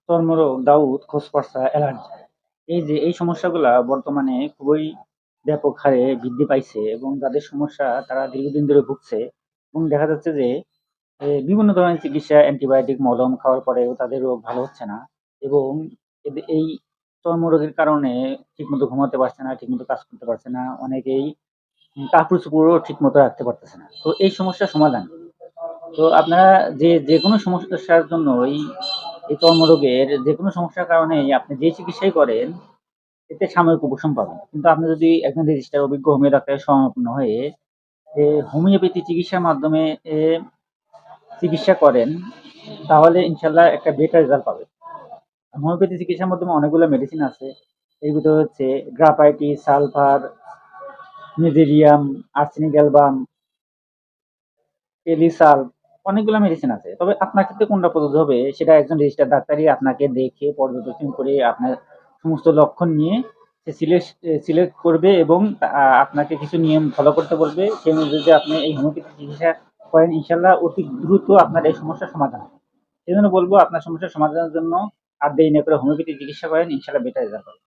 চর্মরোগ, দাউদ, খোসপর্সা, অ্যালার্জি। এই যে এই সমস্যাগুলা বর্তমানে খুবই ব্যাপক হারে বৃদ্ধি পাইছে এবং যাদের সমস্যা তারা দীর্ঘদিন ধরে ভুগছে এবং দেখা যাচ্ছে যে বিভিন্ন ধরনের চিকিৎসা অ্যান্টিবায়োটিক, মলম খাওয়ার পরেও তাদের রোগ ভালো হচ্ছে না এবং এই চর্মরোগের কারণে ঠিকমতো ঘুমাতে পারছে না, ঠিকমতো কাজ করতে পারছে না। অনেকেই কাপড়-চোপড়ও ঠিকমতো রাখতে পারতেছে না। তো এই সমস্যার সমাধান তো আপনারা যেকোনো সমস্যার জন্য এই চর্মরোগের যেকোনো সমস্যার কারণেই আপনি যে চিকিৎসাই করেন, এতে সাময়িক উপশম পাবেন। কিন্তু আপনি যদি একজন রেজিস্টার অভিজ্ঞ হোমিও ডাক্তারের শরণাপন্ন হয়ে হোমিওপ্যাথি চিকিৎসার মাধ্যমে এ চিকিৎসা করেন, তাহলে ইনশাআল্লাহ একটা বেটার রেজাল্ট পাবেন। হোমিওপ্যাথি চিকিৎসার মাধ্যমে অনেকগুলো মেডিসিন আছে। এর ভিতরে হচ্ছে গ্রাপাইটিস, সালফার, মেজেরিয়াম, আর্সেনিক অ্যালবাম, টেলিসাল অনেকগুলো মেডিসিন আছে। তবে আপনার ক্ষেত্রে কোনটা প্রযোজ্য হবে সেটা একজন রেজিস্টার্ড ডাক্তারই আপনাকে দেখে পর্যবেক্ষণ করে আপনার সমস্ত লক্ষণ নিয়ে সে সিলেক্ট করবে এবং আপনাকে কিছু নিয়ম ফলো করতে বলবে। সেই অনুযায়ী যদি আপনি এই হোমিওপ্যাথি চিকিৎসা করেন ইনশাআল্লাহ অতি দ্রুত আপনার এই সমস্যার সমাধান হবে। সেজন্য বলব আপনার সমস্যার সমাধানের জন্য আর দেরি না করে হোমিওপ্যাথি চিকিৎসা করেন ইনশাআল্লাহ বেটার রেজাল্ট পাবেন।